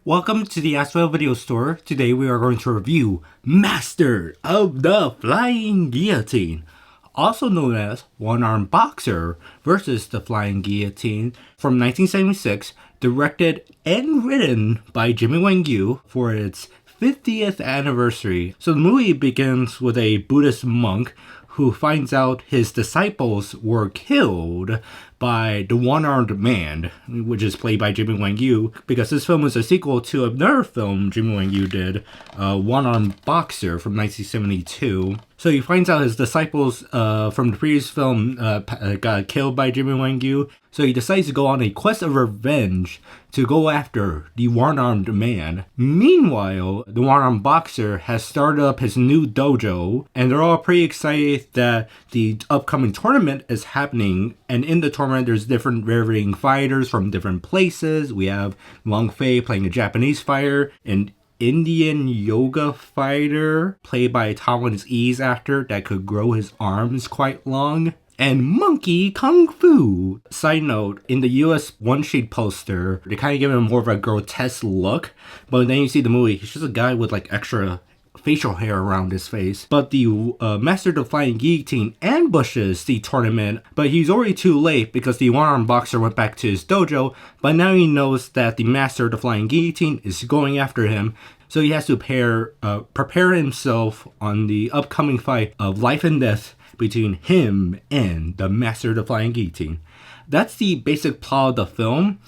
Welcome to the ACEVEDO store. Today we are going to review Master of the Flying Guillotine, also known as One-Armed Boxer versus the Flying Guillotine, from 1976, directed and written by Jimmy Wang Yu for its 50th anniversary. So the movie begins with a Buddhist monk who finds out his disciples were killed by the One-Armed Man, which is played by Jimmy Wang Yu, because this film is a sequel to another film Jimmy Wang Yu did, One-Armed Boxer from 1972. So he finds out his disciples from the previous film got killed by Jimmy Wang Yu, so he decides to go on a quest of revenge to go after the One-Armed Man. Meanwhile, the One-Armed Boxer has started up his new dojo, and they're all pretty excited that the upcoming tournament is happening, and in the tournament there's different varying fighters from different places. We have Long Fei playing a Japanese fighter, and Indian yoga fighter played by a Taiwanese actor that could grow his arms quite long, and Monkey Kung Fu. Side note, in the US one-sheet poster, they kind of give him more of a grotesque look, but then you see the movie, he's just a guy with like extra facial hair around his face. But the Master of the Flying Guillotine ambushes the tournament, but he's already too late because the one-armed boxer went back to his dojo, but now he knows that the Master of the Flying Guillotine is going after him, so he has to prepare himself on the upcoming fight of life and death between him and the Master of the Flying Guillotine. That's the basic plot of the film.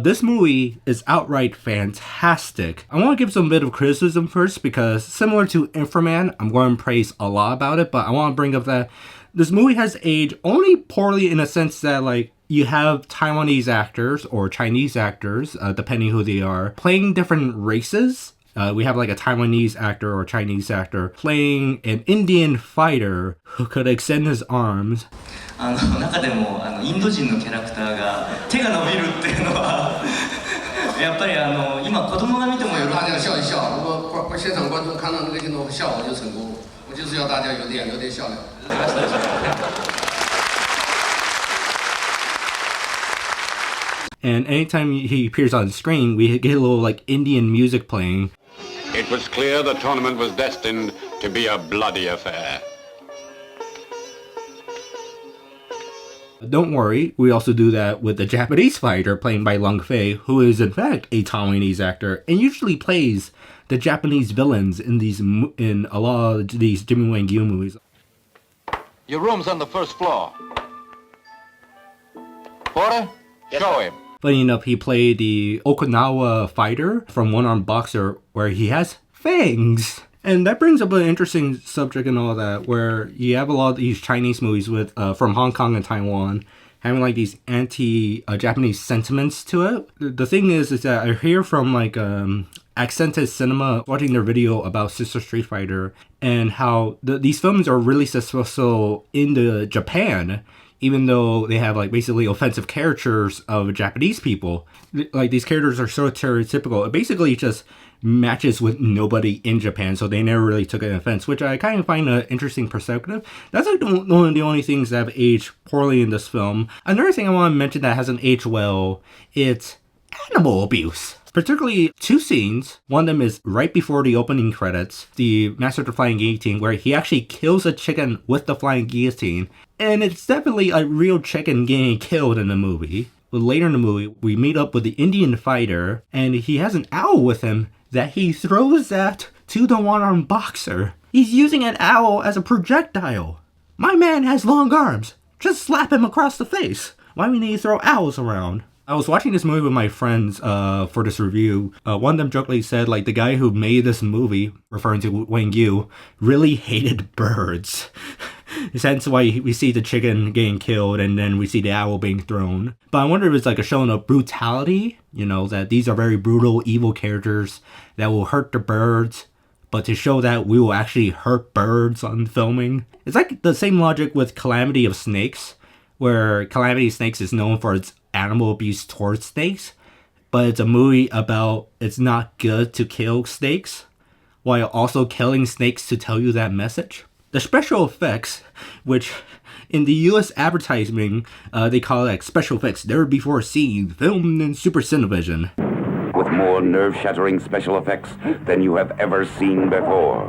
This movie is outright fantastic. I want to give some bit of criticism first because similar to Inframan, I'm going to praise a lot about it, but I want to bring up that this movie has aged only poorly in a sense that like you have Taiwanese actors or Chinese actors, depending who they are, playing different races. We have like a Taiwanese actor or Chinese actor playing an Indian fighter who could extend his arms. 中でもインド人のキャラクターが手が伸びるっていうのはやっぱり今子供が見ても喜ぶ。大家笑一笑，如果现场观众看到那个镜头笑，我就成功。我就是要大家有点笑料。And anytime he appears on screen, we get a little like Indian music playing. It was clear the tournament was destined to be a bloody affair. Don't worry, we also do that with the Japanese fighter played by Long Fei, who is in fact a Taiwanese actor and usually plays the Japanese villains in a lot of these Jimmy Wang Yu movies. Your room's on the first floor. Porter, show him. Funny enough, he played the Okinawa fighter from One-Armed Boxer, where he has fangs. And that brings up an interesting subject and all that, where you have a lot of these Chinese movies with from Hong Kong and Taiwan having like these anti-Japanese sentiments to it. The thing is that I hear from like Accented Cinema watching their video about Sister Street Fighter and how these films are really successful in Japan, even though they have like basically offensive caricatures of Japanese people. Like these characters are so stereotypical. It basically just matches with nobody in Japan, so they never really took an offense, which I kind of find an interesting perspective. That's like one of the only things that have aged poorly in this film. Another thing I want to mention that hasn't aged well, it's animal abuse. Particularly two scenes. One of them is right before the opening credits, the Master of the Flying Guillotine, where he actually kills a chicken with the Flying Guillotine. And it's definitely a real chicken getting killed in the movie. But later in the movie, we meet up with the Indian fighter, and he has an owl with him that he throws at to the one-armed boxer. He's using an owl as a projectile. My man has long arms. Just slap him across the face. Why do we need to throw owls around? I was watching this movie with my friends for this review. One of them jokingly said like the guy who made this movie, referring to Wang Yu, really hated birds. Hence why we see the chicken getting killed and then we see the owl being thrown. But I wonder if it's like a showing of brutality, you know, that these are very brutal, evil characters that will hurt the birds, but to show that we will actually hurt birds on filming. It's like the same logic with Calamity of Snakes, where Calamity of Snakes is known for its animal abuse towards snakes, but it's a movie about it's not good to kill snakes, while also killing snakes to tell you that message. The special effects, which in the US advertising, they call it like special effects never before seen, filmed in Super Cinevision. With more nerve-shattering special effects than you have ever seen before.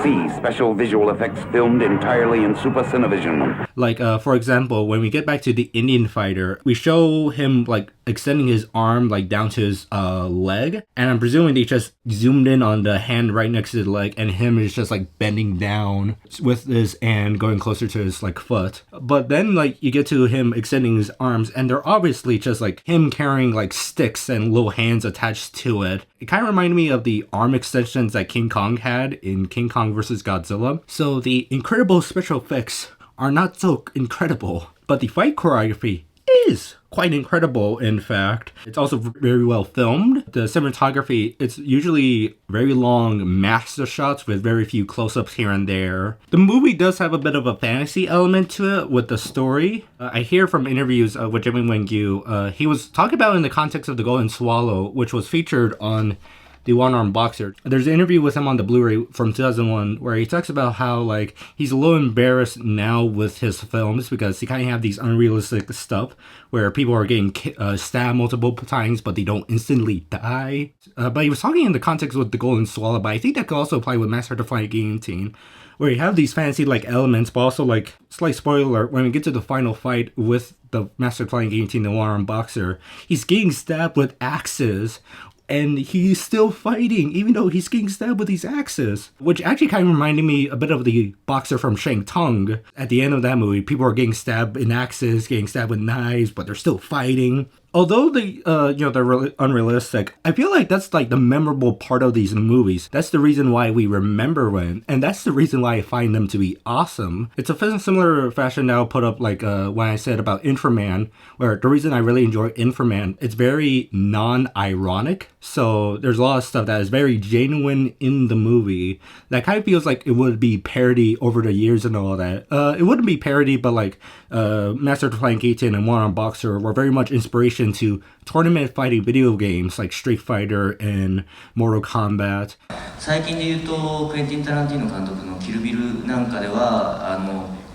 See special visual effects filmed entirely in Super Cinevision. Like, for example, when we get back to the Indian fighter, we show him, like, extending his arm, like, down to his leg. And I'm presuming they just zoomed in on the hand right next to the leg, and him is just, like, bending down with his hand going closer to his, like, foot. But then, like, you get to him extending his arms, and they're obviously just, like, him carrying, like, sticks and little hands attached to it. It kind of reminded me of the arm extensions that King Kong had in King Kong vs. Godzilla. So the incredible special effects are not so incredible, but the fight choreography is quite incredible. In fact, it's also very well filmed. The cinematography, it's usually very long master shots with very few close-ups here and there. The movie does have a bit of a fantasy element to it with the story. I hear from interviews with Jimmy Wang Yu, he was talking about in the context of The Golden Swallow, which was featured on the one-armed boxer. There's an interview with him on the Blu-ray from 2001 where he talks about how, like, he's a little embarrassed now with his films because he kind of have these unrealistic stuff where people are getting stabbed multiple times but they don't instantly die. But he was talking in the context with The Golden Swallow, but I think that could also apply with Master of the Flying Guillotine, where you have these fantasy-like elements, but also, like, slight spoiler alert, when we get to the final fight with the Master of the Flying Guillotine, the one-armed boxer, he's getting stabbed with axes, and he's still fighting, even though he's getting stabbed with these axes. Which actually kind of reminded me a bit of the boxer from Shang Tsung. At the end of that movie, people are getting stabbed in axes, getting stabbed with knives, but they're still fighting. Although they're unrealistic, I feel like that's like the memorable part of these movies. That's the reason why we remember them, and that's the reason why I find them to be awesome. It's a similar fashion that I'll put up like when I said about Inframan, where the reason I really enjoy Inframan, it's very non-ironic. So there's a lot of stuff that is very genuine in the movie that kind of feels like it would be parody over the years and all that. It wouldn't be parody, but like Master of the Flying Guillotine and One-Armed Boxer were very much inspiration to tournament fighting video games like Street Fighter and Mortal Kombat. 最近で言うとクエンティン・タランティーノ監督のキルビルなんかでは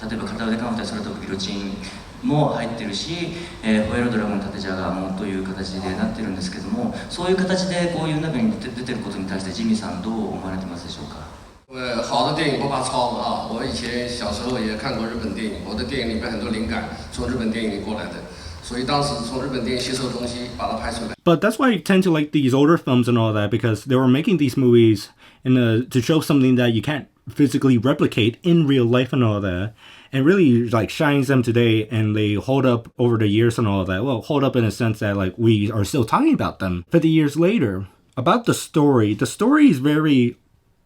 例えば片腕カウンター空飛ぶギロチンも入ってるし、ホエロドラゴン縦ジャガーもという形でなってるんですけども、そういう形でこういう中に出てることに対してジミーさんどう思われてますでしょうか？好的电影不怕抄的啊！我以前小时候也看过日本电影，我的电影里面很多灵感从日本电影里过来的。 But that's why I tend to like these older films and all that, because they were making these movies to show something that you can't physically replicate in real life and all that, and really like shines them today, and they hold up over the years and all that. Well, hold up in a sense that like we are still talking about them 50 years later. About the story is very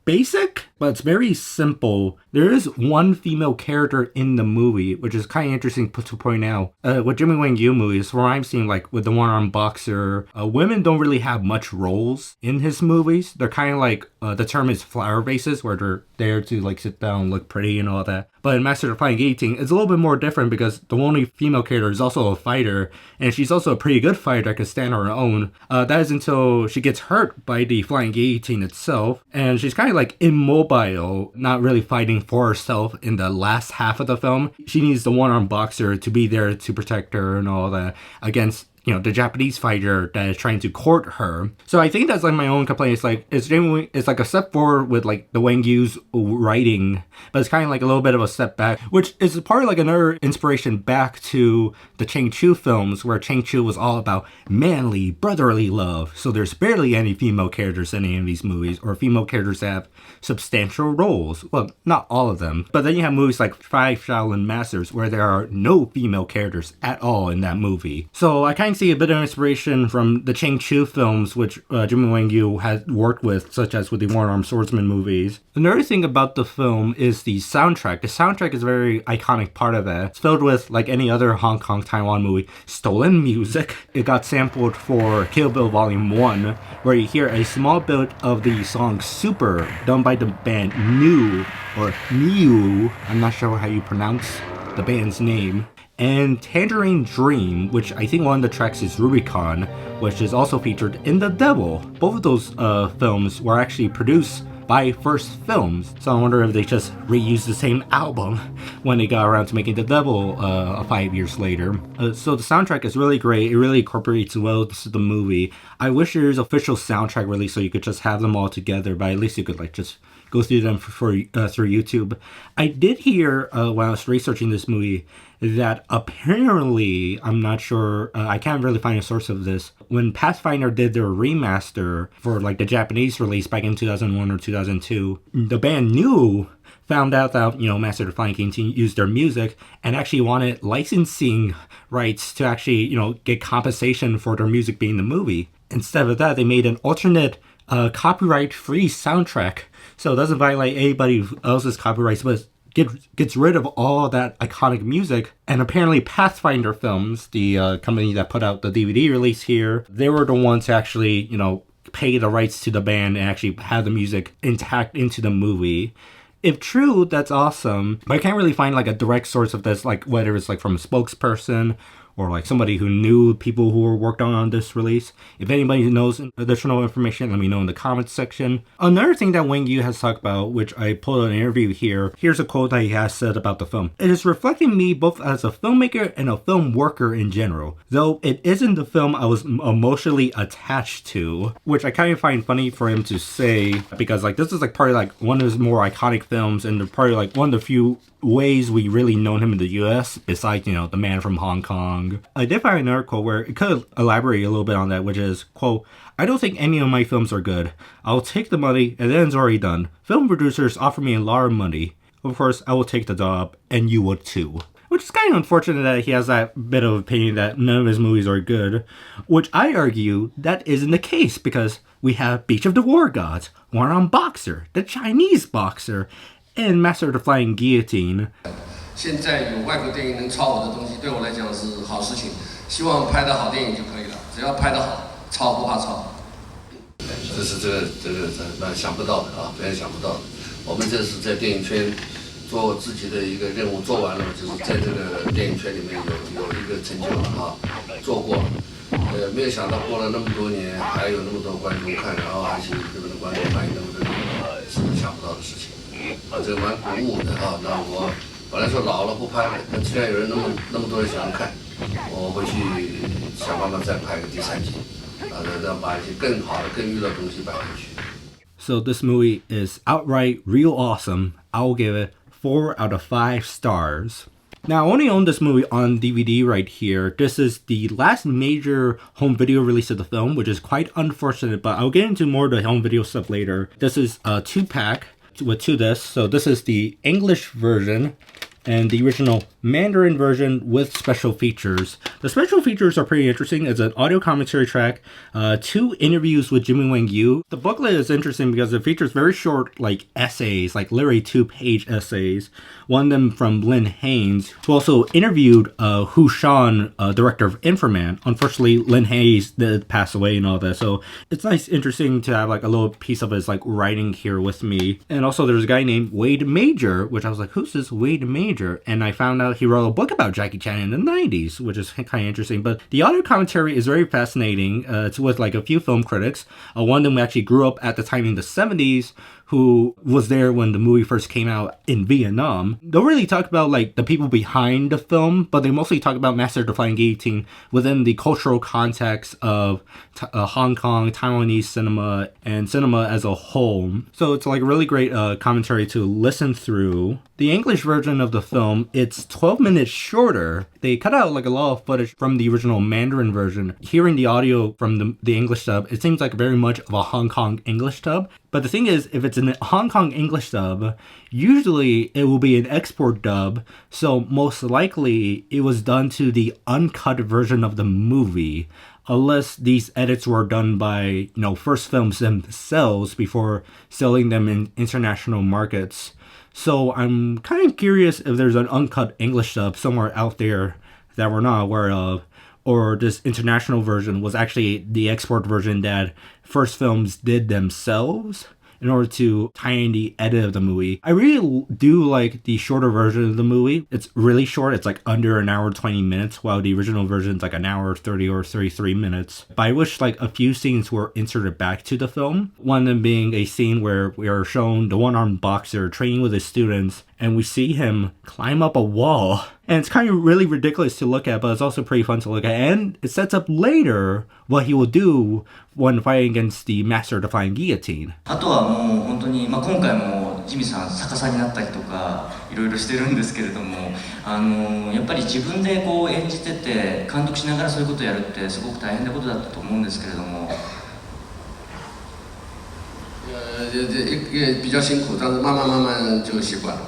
basic, but it's very simple. There is one female character in the movie, which is kind of interesting to point out. With Jimmy Wang Yu movies, where I'm seeing like with the one-armed boxer, women don't really have much roles in his movies. They're kind of like, the term is flower vases, where they're there to like sit down, look pretty and all that. But in Master of the Flying Guillotine, it's a little bit more different because the only female character is also a fighter, and she's also a pretty good fighter that can stand on her own. That is until she gets hurt by the Flying Guillotine itself, and she's kind of like immobile, not really fighting for herself in the last half of the film. She needs the one-armed boxer to be there to protect her and all that against, you know, the Japanese fighter that is trying to court her. So I think that's like my own complaint. It's like a step forward with like the Wang Yu's writing, but it's kind of like a little bit of a step back, which is part of like another inspiration back to the Chang Chu films, where Chang Chu was all about manly, brotherly love. So there's barely any female characters in any of these movies, or female characters that have substantial roles. Well, not all of them. But then you have movies like Five Shaolin Masters, where there are no female characters at all in that movie. So I kind of see a bit of inspiration from the Chang Chu films, which Jimmy Wang Yu has worked with, such as with the One-Armed Swordsman movies. Another thing about the film is the soundtrack. The soundtrack is a very iconic part of it. It's filled with, like any other Hong Kong, Taiwan movie, stolen music. It got sampled for Kill Bill Volume 1, where you hear a small bit of the song Super, done by the band New, or Niu. I'm not sure how you pronounce the band's name. And Tangerine Dream, which I think one of the tracks is Rubicon, which is also featured in The Devil. Both of those films were actually produced by First Films. So I wonder if they just reused the same album when they got around to making the double 5 years later. So the soundtrack is really great. It really incorporates well to the movie. I wish there's official soundtrack release so you could just have them all together, but at least you could like just go through them through YouTube. I did hear when I was researching this movie that apparently, I'm not sure, I can't really find a source of this, when Pathfinder did their remaster for like the Japanese release back in 2001 or 2002, the band found out that, Master of the Flying Guillotine used their music and actually wanted licensing rights to actually, get compensation for their music being in the movie. Instead of that, they made an alternate copyright-free soundtrack, so it doesn't violate anybody else's copyrights, but gets rid of all that iconic music. And apparently Pathfinder Films, the company that put out the DVD release here, they were the ones to actually, pay the rights to the band and actually have the music intact into the movie. If true, that's awesome, but I can't really find like a direct source of this, like whether it's like from a spokesperson or like somebody who knew people who were worked on this release. If anybody knows additional information, let me know in the comments section. Another thing that Wang Yu has talked about, which I pulled an interview here, here's a quote that he has said about the film. "It is reflecting me both as a filmmaker and a film worker in general, though it isn't the film I was emotionally attached to," which I kind of find funny for him to say, because like this is like probably like one of his more iconic films and probably like one of the few ways we really known him in the US besides, The Man from Hong Kong. I did find an article where it could elaborate a little bit on that, which is, quote, "I don't think any of my films are good. I'll take the money and then it's already done. Film producers offer me a lot of money. Of course, I will take the job and you would too." Which is kind of unfortunate that he has that bit of opinion that none of his movies are good, which I argue that isn't the case because we have Beach of the War Gods, One-Armed Boxer, The Chinese Boxer, and Master of the Flying Guillotine. 现在有外国电影能抄我的东西，对我来讲是好事情。希望拍的好电影就可以了，只要拍得好，抄不怕抄。这是想不到的啊，别人想不到的。我们这是在电影圈做自己的一个任务做完了，就是在这个电影圈里面有一个成就了啊，做过了。没有想到过了那么多年，还有那么多观众看，然后而且日本的观众反应那么热烈，是想不到的事情。这个蛮鼓舞的啊。那我本来说老了不拍了，但既然有人那么多人喜欢看，我回去想办法再拍个第3集，让把一些更好的、更娱乐的东西摆进去。So this movie is outright real awesome. I will give it 4 out of 5 stars. Now, I only own this movie on DVD right here. This is the last major home video release of the film, which is quite unfortunate, but I'll get into more of the home video stuff later. This is a 2-pack with 2 discs. So this is the English version and the original Mandarin version with special features. The special features are pretty interesting. It's an audio commentary track, 2 interviews with Jimmy Wang Yu. The booklet is interesting because it features very short like essays, like literally 2-page essays. One of them from Lynn Haynes, who also interviewed Hu Shan, director of Inframan. Unfortunately, Lynn Haynes did pass away and all that, so it's nice, interesting to have like a little piece of his like writing here with me. And also there's a guy named Wade Major, which I was like, who's this Wade Major? And I found out he wrote a book about Jackie Chan in the 90s, which is kind of interesting. But the audio commentary is very fascinating. It's with like a few film critics. One of them actually grew up at the time in the 70s, who was there when the movie first came out in Vietnam. They'll really talk about like the people behind the film, but they mostly talk about Master of the Flying Guillotine within the cultural context of Hong Kong, Taiwanese cinema, and cinema as a whole. So it's like a really great commentary to listen through. The English version of the film, it's 12 minutes shorter. They cut out like a lot of footage from the original Mandarin version. Hearing the audio from the English dub, it seems like very much of a Hong Kong English dub. But the thing is, if it's a Hong Kong English dub, usually it will be an export dub. So most likely it was done to the uncut version of the movie. Unless these edits were done by, First Films themselves before selling them in international markets. So I'm kind of curious if there's an uncut English dub somewhere out there that we're not aware of, or this international version was actually the export version that First Films did themselves, in order to tie in the edit of the movie. I really do like the shorter version of the movie. It's really short. It's like under an hour 20 minutes, while the original version is like an hour 30 or 33 minutes. But I wish like a few scenes were inserted back to the film. One of them being a scene where we are shown the one-armed boxer training with his students, and we see him climb up a wall. And it's kind of really ridiculous to look at, but it's also pretty fun to look at. And it sets up later what he will do when fighting against the master of the Flying Guillotine. あとはもう本当に、今回もジミーさん逆さになったりとかいろいろしてるんですけれども、やっぱり自分でこう演じてて監督しながらそういうことをやるってすごく大変なことだったと思うんですけれども。也比较辛苦，但是慢慢就习惯了。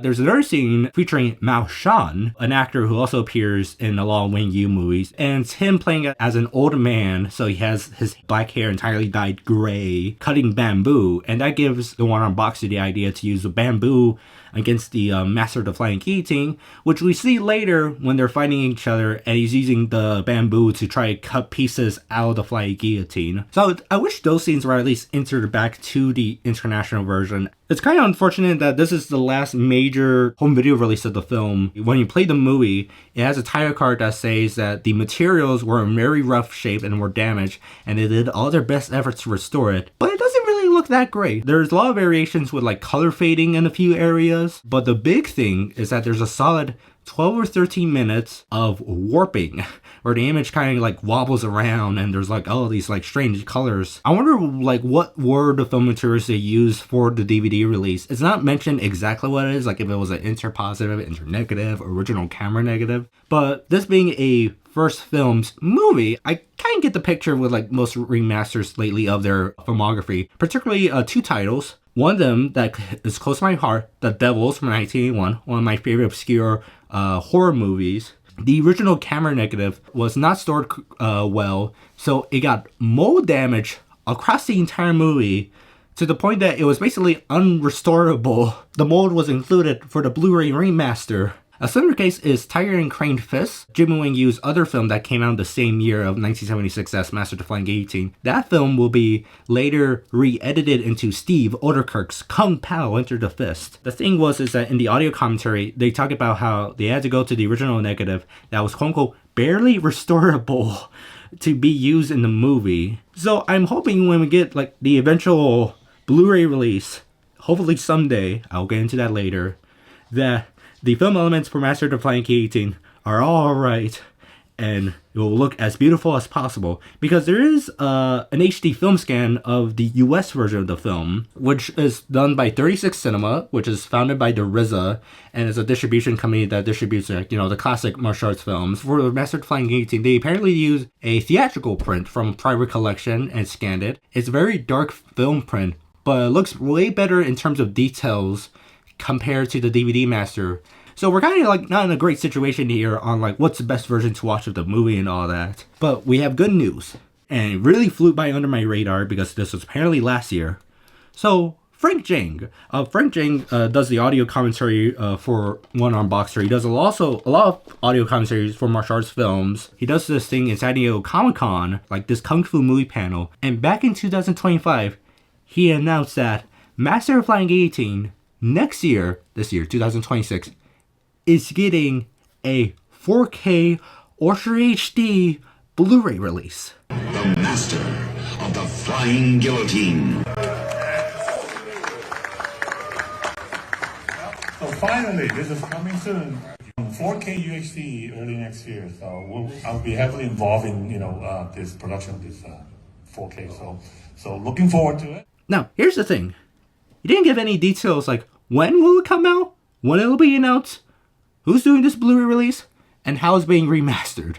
There's another scene featuring Mao Shan, an actor who also appears in a lot of Wang Yu movies, and it's him playing as an old man, so he has his black hair entirely dyed gray, cutting bamboo, and that gives the one-armed boxer the idea to use the bamboo against the master of the Flying Guillotine, which we see later when they're fighting each other, and he's using the bamboo to try to cut pieces out of the Flying Guillotine. So I wish those scenes were at least inserted back to the international version. It's kind of unfortunate that this is the last major home video release of the film. When you play the movie, it has a title card that says that the materials were in very rough shape and were damaged, and they did all their best efforts to restore it. But it doesn't really look that great. There's a lot of variations with like color fading in a few areas, but the big thing is that there's a solid 12 or 13 minutes of warping, where the image kind of like wobbles around and there's like all these like strange colors. I wonder like what were the film materials they used for the DVD release. It's not mentioned exactly what it is, like if it was an interpositive, internegative, original camera negative. But this being a first film's movie, I kind of get the picture with like most remasters lately of their filmography, particularly two titles. One of them that is close to my heart, The Devils from 1981, one of my favorite obscure horror movies. The original camera negative was not stored well, so it got mold damage across the entire movie to the point that it was basically unrestorable. The mold was included for the Blu-ray remaster. A similar case is Tiger and Craned Fists, Jimmy Wang Yu's other film that came out the same year of 1976 as Master of the Flying Guillotine. That film will be later re-edited into Steve Oderkirk's Kung Pao Enter the Fist. The thing is that in the audio commentary, they talk about how they had to go to the original negative that was quote-unquote barely restorable to be used in the movie. So I'm hoping when we get like the eventual Blu-ray release, hopefully someday, I'll get into that later, that the film elements for Master of the Flying Guillotine are alright, and it will look as beautiful as possible, because there is an HD film scan of the US version of the film, which is done by 36 Cinema, which is founded by the RZA, and is a distribution company that distributes, the classic martial arts films. For the Master of the Flying Guillotine, they apparently use a theatrical print from private collection and scanned it. It's a very dark film print, but it looks way better in terms of details compared to the DVD master. So we're kind of like not in a great situation here on like what's the best version to watch of the movie and all that. But we have good news. And it really flew by under my radar because this was apparently last year. So Frank Djeng. Frank Djeng does the audio commentary for One Arm Boxer. He does also a lot of audio commentaries for martial arts films. He does this thing in San Diego Comic-Con, like this Kung Fu movie panel. And back in 2025, he announced that Master of Flying Guillotine next year, this year, 2026, is getting a 4K Ultra HD Blu-ray release. The Master of the Flying Guillotine. So finally, this is coming soon. 4K UHD early next year. So I'll be heavily involved in this production of this 4K. So looking forward to it. Now, here's the thing. He didn't give any details like when will it come out, when it'll be announced, who's doing this Blu-ray release, and how it's being remastered.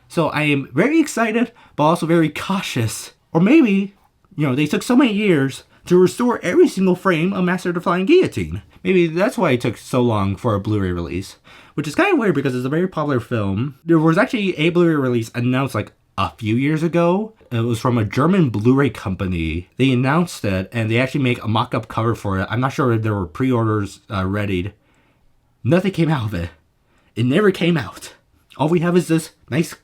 So I am very excited, but also very cautious. Or maybe, they took so many years to restore every single frame of Master of the Flying Guillotine. Maybe that's why it took so long for a Blu-ray release. Which is kind of weird because it's a very popular film. There was actually a Blu-ray release announced like a few years ago. It was from a German Blu-ray company. They announced it, and they actually make a mock-up cover for it. I'm not sure if there were pre-orders readied. Nothing came out of it. It never came out. All we have is this nice,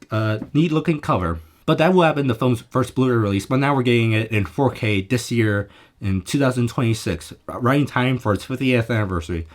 neat-looking cover. But that will have been the film's first Blu-ray release, but now we're getting it in 4K this year in 2026, right in time for its 50th anniversary,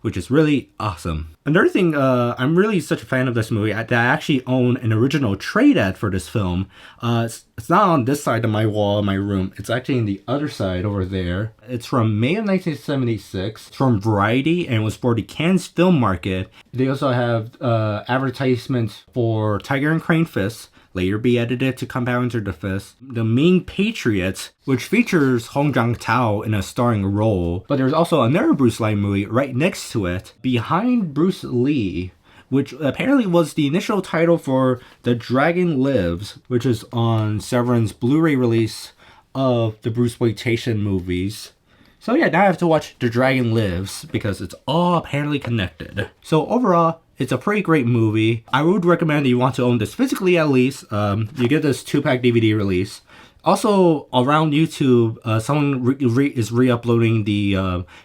which is really awesome. Another thing, I'm really such a fan of this movie that I actually own an original trade ad for this film. It's not on this side of my wall in my room. It's actually on the other side over there. It's from May of 1976. It's from Variety, and it was for the Cannes Film Market. They also have advertisements for Tiger and Crane Fist, later be edited to Compound Enter the Fist, The Mean Patriots, which features Hong Jang-tao in a starring role. But there's also another Bruce Lee movie right next to it, Behind Bruce Lee, which apparently was the initial title for The Dragon Lives, which is on Severin's Blu-ray release of the Bruceploitation movies. So yeah, now I have to watch The Dragon Lives because it's all apparently connected. So overall, it's a pretty great movie. I would recommend that you want to own this physically at least. You get this 2-pack DVD release. Also, around YouTube, someone is re-uploading the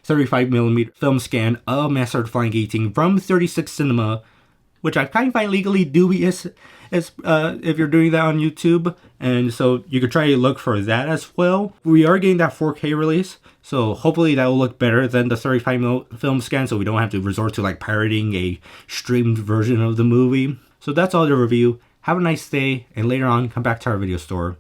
35mm film scan of Master of the Flying Guillotine from 36 Cinema, which I kind of find legally dubious if you're doing that on YouTube. And so you could try to look for that as well. We are getting that 4K release, so hopefully that will look better than the 35mm film scan, so we don't have to resort to like pirating a streamed version of the movie. So that's all the review. Have a nice day, and later on, come back to our video store.